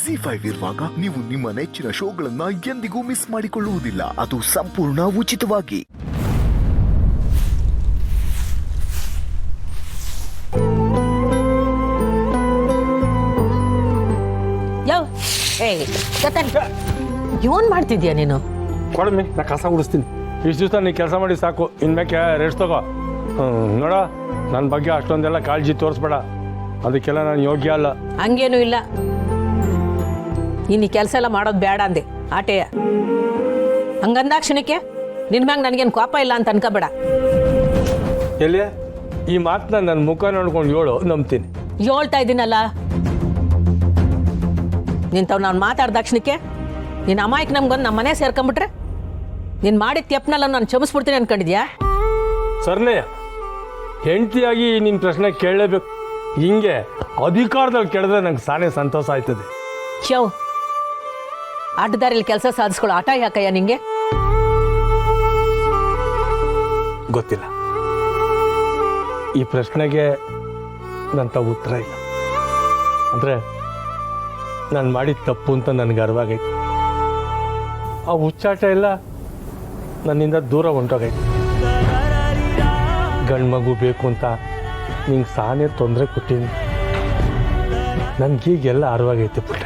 ZEE5 ಇರುವಾಗ ನೀವು ನಿಮ್ಮ ನೆಚ್ಚಿನ ಶೋಗಳನ್ನ ಎಂದಿಗೂ ಮಿಸ್ ಮಾಡಿಕೊಳ್ಳುವುದಿಲ್ಲ. ಅದು ಸಂಪೂರ್ಣ ಉಚಿತವಾಗಿ. ಇವನ್ ಮಾಡ್ತಿದ್ಯಾ ನೀನು? ಕೊಡಮ್ಮಿ, ನಾ ಕಸ ಗುಡಿಸ್ತೀನಿ. ಇಷ್ಟು ದಿವಸ ನೀ ಕೆಲಸ ಮಾಡಿ ಸಾಕು, ಇನ್ಮೇಲೆ ರೆಸ್ಟ್ ತಗೋ. ನೋಡ, ನನ್ನ ಬಗ್ಗೆ ಅಷ್ಟೊಂದೆಲ್ಲ ಕಾಳಜಿ ತೋರಿಸ್ಬೇಡ, ಅದಕ್ಕೆಲ್ಲ ನಾನು ಯೋಗ್ಯ ಅಲ್ಲ. ಹಂಗೇನು ಇಲ್ಲ, ಇನ್ನು ಕೆಲಸ ಎಲ್ಲ ಮಾಡೋದು ಬೇಡ ಅಂದೆ ಆಟೆಯ. ಹಂಗಂದಾಕ್ಷಣಕ್ಕೆ ನಿನ್ ಮ್ಯಾಗ ನನಗೇನು ಕೋಪ ಇಲ್ಲ ಅಂತ ಅನ್ಕೋಬೇಡ. ಎಲ್ಲಿ ಈ ಮಾತನ್ನ ನನ್ನ ಮುಖ ನೋಡ್ಕೊಂಡು ಹೇಳು, ನಂಬ್ತೀನಿ. ಹೇಳ್ತಾ ಇದ್ದೀನಲ್ಲ, ನಿಂತವ್ ನಾನು ಮಾತಾಡ್ದಾಕ್ಷಣಕ್ಕೆ ನಿನ್ನ ಅಮಾಯಕ್ ನಮ್ಗೊಂದು ನಮ್ಮ ಮನೆ ಸೇರ್ಕೊಂಬಿಟ್ರೆ ನೀನು ಮಾಡಿದ ತೆಪ್ಪನೆಲ್ಲ ನಾನು ಕ್ಷಮಿಸ್ಬಿಡ್ತೀನಿ ಅನ್ಕೊಂಡಿದ್ಯಾ? ಸರ್ನೇ, ಹೆಂಡತಿಯಾಗಿ ನಿನ್ನ ಪ್ರಶ್ನೆ ಕೇಳಲೇಬೇಕು. ಹಿಂಗೆ ಅಧಿಕಾರದಲ್ಲಿ ಕೇಳಿದ್ರೆ ನಂಗೆ ಸಾನೇ ಸಂತೋಷ ಆಯ್ತದೆ. ಶವ್ ಅಡ್ಡದಾರಿಲಿ ಕೆಲಸ ಸಾಧಿಸ್ಕೊಳ್ಳೋ ಆಟ ಯಾಕಯ್ಯ ನಿಂಗೆ? ಗೊತ್ತಿಲ್ಲ, ಈ ಪ್ರಶ್ನೆಗೆ ನಂತ ಉತ್ತರ ಇಲ್ಲ. ಅಂದರೆ ನಾನು ಮಾಡಿದ ತಪ್ಪು ಅಂತ ನನಗೆ ಅರಿವಾಗೈತೆ. ಆ ಹುಚ್ಚಾಟ ಎಲ್ಲ ನನ್ನಿಂದ ದೂರ ಹೊಂಟೋಗೈತೆ. ಗಂಡು ಮಗು ಬೇಕು ಅಂತ ನಿಂಗೆ ಸಾನೇ ತೊಂದರೆ ಕೊಟ್ಟಿನಿ. ನನಗೀಗೆಲ್ಲ ಅರಿವಾಗೈತೆ ಪುಟ್ಟ.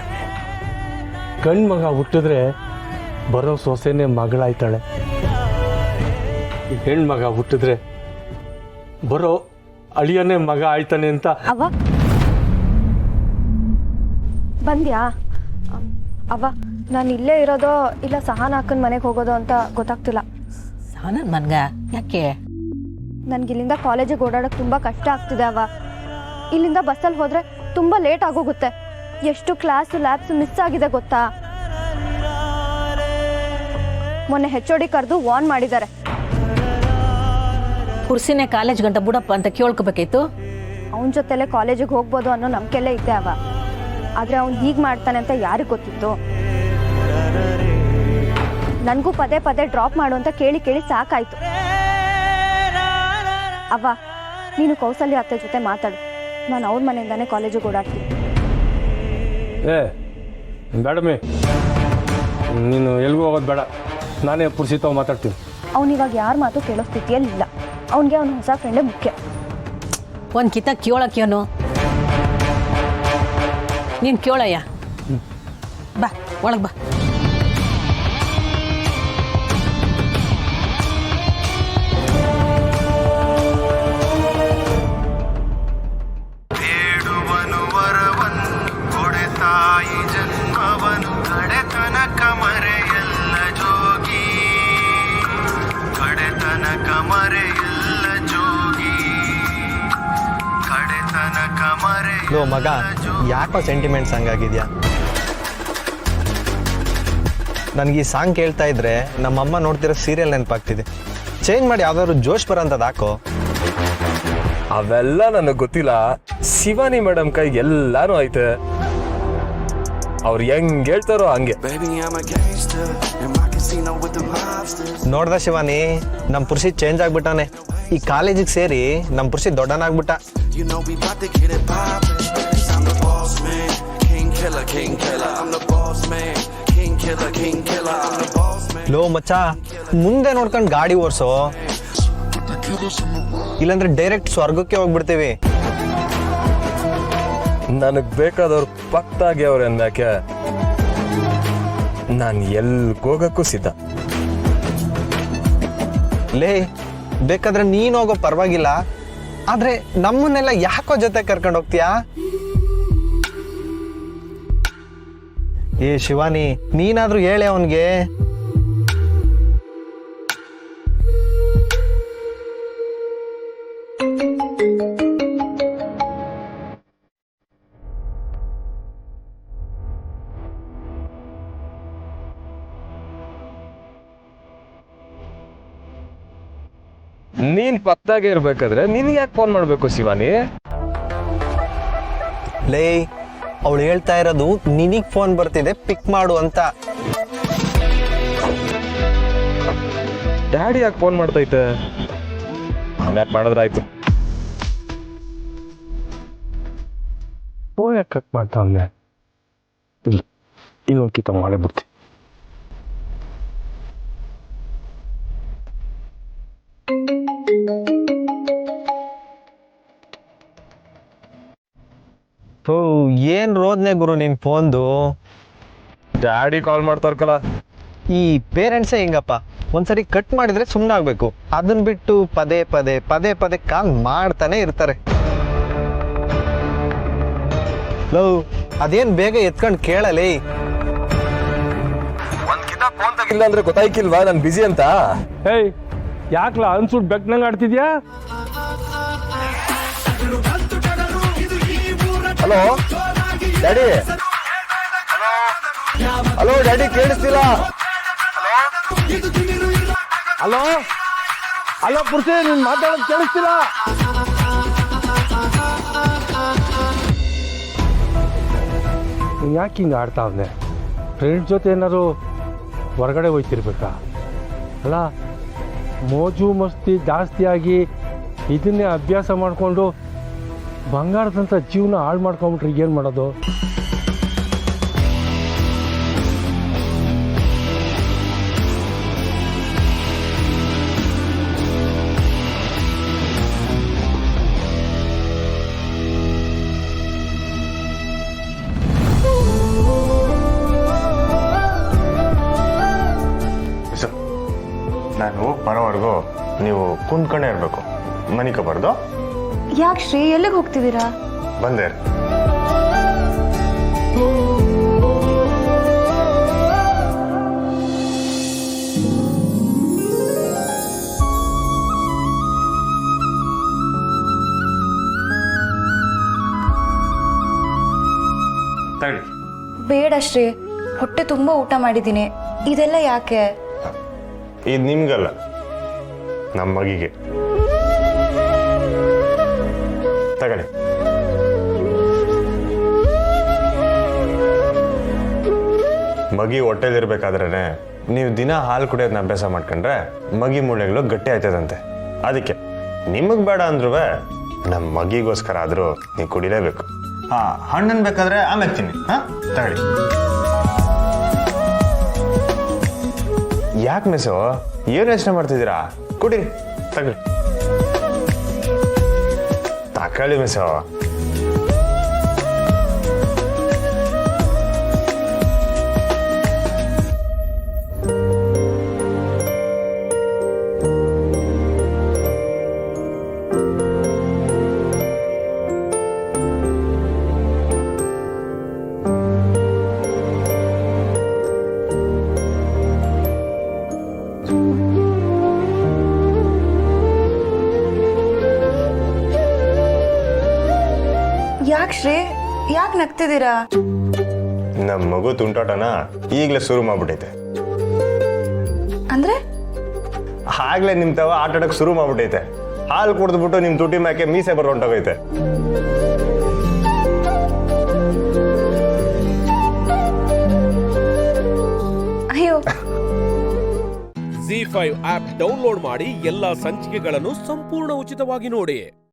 ಗಂಡು ಮಗ ಹುಟ್ಟಿದ್ರೆ ಬರೋ ಸೊಸೆನೇ ಮಗಳಾಯ್ತಾಳೆ. ಈ ಹೆಣ್ಣು ಮಗ ಹುಟ್ಟಿದ್ರೆ ಬರೋ ಅಳಿಯನೇ ಮಗ ಆಯ್ತಾನೆ ಅಂತ. ಅವ್ವ ಬಂದ್ಯಾ? ಅವ್ವ, ನಾನು ಇಲ್ಲೇ ಇರೋದೋ ಇಲ್ಲ ಸಹನ ಅಕ್ಕನ ಮನೆಗೆ ಹೋಗೋದು ಅಂತ ಗೊತ್ತಾಗ್ತಿಲ್ಲ. ಸಹನನ್ ಮನ್ಗ ಯಾಕೆ? ನನಗೆ ಇಲ್ಲಿಂದ ಕಾಲೇಜಿಗೆ ಓಡಾಡೋಕೆ ತುಂಬ ಕಷ್ಟ ಆಗ್ತಿದೆ ಅವ್ವ. ಇಲ್ಲಿಂದ ಬಸ್ಸಲ್ಲಿ ಹೋದರೆ ತುಂಬ ಲೇಟ್ ಆಗೋಗುತ್ತೆ. ಎಷ್ಟು ಕ್ಲಾಸು ಲ್ಯಾಬ್ಸು ಮಿಸ್ ಆಗಿದೆ ಗೊತ್ತಾ? ಮೊನ್ನೆ HOD ಕರೆದು ವಾರ್ನ್ ಮಾಡಿದ್ದಾರೆ. ಕುರ್ಸಿನೇ ಕಾಲೇಜ್ ಗಂಟ ಬಿಡಪ್ಪ ಅಂತ ಕೇಳ್ಕೊಬೇಕಾಯ್ತು. ಅವನ ಜೊತೆಲೆ ಕಾಲೇಜಿಗೆ ಹೋಗ್ಬೋದು ಅನ್ನೋ ನಂಬಿಕೆಲ್ಲೇ ಇದ್ದೆ ಅವ್ವ. ಆದರೆ ಅವ್ನು ಹೀಗೆ ಮಾಡ್ತಾನೆ ಅಂತ ಯಾರಿಗೆ ಗೊತ್ತಿತ್ತು? ನನಗೂ ಪದೇ ಪದೇ ಡ್ರಾಪ್ ಮಾಡು ಅಂತ ಕೇಳಿ ಕೇಳಿ ಸಾಕಾಯ್ತು. ಅವ್ವ, ನೀನು ಕೌಸಲ್ಯ ಅತ್ತೆ ಜೊತೆ ಮಾತಾಡು. ನಾನು ಅವ್ರ ಮನೆಯಿಂದಾನೇ ಕಾಲೇಜಿಗೆ ಓಡಾಡ್ತೀನಿ. ಬೇಡಮ್ಮಿ, ನೀನು ಎಲ್ಗೂ ಹೋಗೋದು ಬೇಡ. ನಾನೇ ಪುರ್ಸಿತಾವ್ ಮಾತಾಡ್ತೀನಿ. ಅವ್ನು ಇವಾಗ ಯಾರ ಮಾತು ಕೇಳೋ ಸ್ಥಿತಿಯಲ್ಲಿಲ್ಲ. ಅವನಿಗೆ ಅವನ ಹೊಸ ಫ್ರೆಂಡೇ ಮುಖ್ಯ. ಒಂದು ಕಿತ್ತ ಕೇಳಕ್ಕೇನು? ನೀನು ಕೇಳಯ್ಯ, ಬಾ ಒಳಗೆ ಬಾ. ಬೇಡುವನು ವರವನ್ನು ಕೊಡೆ ತಾಯಿ ಜನ್ಮವನು ಕಡೆತನಕ ಮರೆಯಲ್ಲ ಜೋಗಿ, ಕಡೆತನಕ ಮರೆಯಲ್ಲ ಜೋಗಿ, ಕಡೆತನಕ ಮರೆಯಲ್ಲ. ಮಗ, ಯಾಕೋ ಸೆಂಟಿಮೆಂಟ್ ಸಾಂಗ್ ಆಗಿದ್ಯಾ? ನನಗೆ ಈ ಸಾಂಗ್ ಕೇಳ್ತಾ ಇದ್ರೆ ನಮ್ಮಮ್ಮ ನೋಡ್ತಿರೋ ಸೀರಿಯಲ್ ನೆನಪಾಗ್ತಿದೆ. ಚೇಂಜ್ ಮಾಡಿ ಯಾವ್ದಾದ್ರು ಜೋಶ್ ಬರೋಂಥದ್ದು ಹಾಕೋ. ಅವೆಲ್ಲ ನನಗೆ ಗೊತ್ತಿಲ್ಲ. ಶಿವಾನಿ ಮೇಡಮ್ ಕೈಗೆ ಎಲ್ಲಾನು ಐತೆ. ಅವ್ರು ಹೆಂಗ್ ಹೇಳ್ತಾರೋ ಹಂಗೆ. ನೋಡ್ದ ಶಿವಾನಿ, ನಮ್ಮ ಪುರುಷಿ ಚೇಂಜ್ ಆಗ್ಬಿಟ್ಟಾನೆ. ಈ ಕಾಲೇಜಿಗೆ ಸೇರಿ ನಮ್ಮ ಪುರುಷಿ ದೊಡ್ಡನಾಗ್ಬಿಟ್ಟ. ಲೋ ಮಚ್ಚ, ಮುಂದೆ ನೋಡ್ಕೊಂಡು ಗಾಡಿ ಓಡಿಸೋ, ಇಲ್ಲಾಂದ್ರೆ ಡೈರೆಕ್ಟ್ ಸ್ವರ್ಗಕ್ಕೆ ಹೋಗ್ಬಿಡ್ತೀವಿ. ನನಗ್ ಬೇಕಾದವ್ರು ಪಕ್ತಾಗಿ ಅವ್ರ ಅಂದಾಕೆ ನಾನು ಎಲ್ಗೋಗಕ್ಕೂ ಸಿದ್ಧ. ಲೇ, ಬೇಕಾದ್ರೆ ನೀನ್ ಹೋಗೋ ಪರವಾಗಿಲ್ಲ, ಆದ್ರೆ ನಮ್ಮನ್ನೆಲ್ಲ ಯಾಕೋ ಜೊತೆ ಕರ್ಕೊಂಡು ಹೋಗ್ತೀಯಾ? ಏ ಶಿವಾನಿ, ನೀನಾದ್ರೂ ಹೇಳೆ ಅವನ್ಗೆ. ನೀನ್ ಪಕ್ತಾಗೆ ಇರ್ಬೇಕಾದ್ರೆ ನಿನ್ಗೆ ಯಾಕೆ ಫೋನ್ ಮಾಡ್ಬೇಕು ಶಿವಾನಿ? ಲೇ, ಅವಳು ಹೇಳ್ತಾ ಇರೋದು ನಿನಗ್ ಫೋನ್ ಬರ್ತಿದೆ, ಪಿಕ್ ಮಾಡು ಅಂತ. ಡ್ಯಾಡಿ ಯಾಕೆ ಫೋನ್ ಮಾಡ್ತೈತೆ? ಯಾಕೆ ಮಾಡಿದ್ರಾಯ್ತು. ಯಾಕೆ ಕಟ್ ಮಾಡ್ತಾವನೆ? ಇನ್ನೊಂದು ಕಿತ್ತ ಮಾಡೇ ಬಿಡ್ತೀನಿ. ಥೂ, ಏನ್ ರೋದ್ನೆ ಗುರು ನಿನ್ ಫೋನ್ದು. ಡ್ಯಾಡಿ ಕಾಲ್ ಮಾಡ್ತಾರಕಲ್ಲ. ಈ ಪೇರೆಂಟ್ಸೇ ಹಿಂಗಪ್ಪ, ಒಂದ್ಸರಿ ಕಟ್ ಮಾಡಿದ್ರೆ ಸುಮ್ಮನೆ ಆಗ್ಬೇಕು, ಅದನ್ನ ಬಿಟ್ಟು ಪದೇ ಪದೇ ಪದೇ ಪದೇ ಕಾಲ್ ಮಾಡ್ತಾನೆ ಇರ್ತಾರೆ. ಲವ್, ಅದೇನ್ ಬೇಗ ಎತ್ಕೊಂಡು ಕೇಳಲೇ. ಒಂದ್ಕಿತ ಫೋನ್ ತಗಿಲ್ಲ ಅಂದ್ರೆ ಗೊತ್ತಾಯ್ಕಿಲ್ವಾ ನಾನು ಬಿಸಿ ಅಂತ? ಏಯ್, ಯಾಕ್ಲ ಅನ್ಸುಟ್ ಬೆಕ್ನಂಗೆ ಆಡ್ತಿದ್ಯಾ? Hello daddy. ಹಲೋ ಡ್ಯಾಡಿ, ಕೇಳಿಸ್ತಿಲ್ಲ? ಹಲೋ ಹಲೋ ಪುರುಷ, ನೀನು ಮಾತಾಡೋದು ಕೇಳಿಸ್ತಿಲ್ಲ? ಯಾಕೆ ಹಿಂಗೆ ಆಡ್ತಾವ್ನೆ? ಫ್ರೆಂಡ್ಸ್ ಜೊತೆ ಏನಾದ್ರು ಹೊರಗಡೆ ಹೋಯ್ತಿರ್ಬೇಕಾ? ಅಲ್ಲ, ಮೋಜು ಮಸ್ತಿ ಜಾಸ್ತಿಯಾಗಿ ಇದನ್ನೇ ಅಭ್ಯಾಸ ಮಾಡಿಕೊಂಡು ಬಂಗಾರದಂಥ ಜೀವನ ಹಾಳು ಮಾಡ್ಕೊಂಬಿಟ್ರೆ ಏನು ಮಾಡೋದು? ನಾನು ಬರೋವರೆಗೂ ನೀವು ಕುಂತ್ಕೊಂಡೇ ಇರಬೇಕು, ಮನಿಕೋಬಾರ್ದು. ಯಾಕೆ ಶ್ರೀ, ಎಲ್ಲಿಗೆ ಹೋಗ್ತಿದ್ದೀರಾ? ಬಂದೆ. ತಡಿ. ಬೇಡ ಶ್ರೀ, ಹೊಟ್ಟೆ ತುಂಬ ಊಟ ಮಾಡಿದ್ದೀನಿ. ಇದೆಲ್ಲ ಯಾಕೆ? ಇದು ನಿಮ್ಗಲ್ಲ, ನಮ್ಮ ಮಗಿಗೆ. ತಗೊಳ್ಳಿ. ಮಗಿ ಹೊಟ್ಟೆಲಿರ್ಬೇಕಾದ್ರೇ ನೀವು ದಿನ ಹಾಲು ಕುಡಿಯೋದನ್ನ ಅಭ್ಯಾಸ ಮಾಡ್ಕೊಂಡ್ರೆ ಮಗಿ ಮೂಳೆಗಳು ಗಟ್ಟಿ ಆಯ್ತದಂತೆ. ಅದಕ್ಕೆ ನಿಮಗೆ ಬೇಡ ಅಂದ್ರೂ ನಮ್ಮ ಮಗಿಗೋಸ್ಕರ ಆದರೂ ನೀವು ಕುಡಿಲೇಬೇಕು. ಹಣ್ಣನ್ನು ಬೇಕಾದ್ರೆ ಆಮೇಲೆ ತಿನ್ನಿ. ತಗೊಳ್ಳಿ. ಯಾಕೆ ಮಿಸ್ಸು, ಏನು ಯೋಚನೆ ಮಾಡ್ತಿದ್ದೀರಾ? ಕುಡಿ, ತಗೊಳ್ಳಿ. ತಗೊಳ್ಳಿ ಮಿಸ್ಸು. ಯಾಕೆ ಶ್ರೀ, ಯಾಕೆ ನಗ್ತಿದ್ದೀರಾ? ನಮ್ಮ ಮಗು ತುಂಟಾಟನ ಈಗಲೇ ಶುರು ಮಾಡ್ಬಿಟ್ಟೈತೆ. ಅಂದ್ರೆ ಆಗ್ಲೇ ನಿಮ್ ತವ ಆಟ ಆಡಕ್ ಶುರು ಮಾಡ್ಬಿಟ್ಟೈತೆ. ಹಾಲು ಕುಡಿದ್ಬಿಟ್ಟು ನಿಮ್ ತುಟಿ ಮ್ಯಾಕೆ ಮೀಸೆ ಹೊಂಟೋಗೈತೆ. ಅಯ್ಯೋ. ZEE5 ಆಪ್ ಡೌನ್ಲೋಡ್ ಮಾಡಿ ಎಲ್ಲಾ ಸಂಚಿಕೆಗಳನ್ನು ಸಂಪೂರ್ಣ ಉಚಿತವಾಗಿ ನೋಡಿ.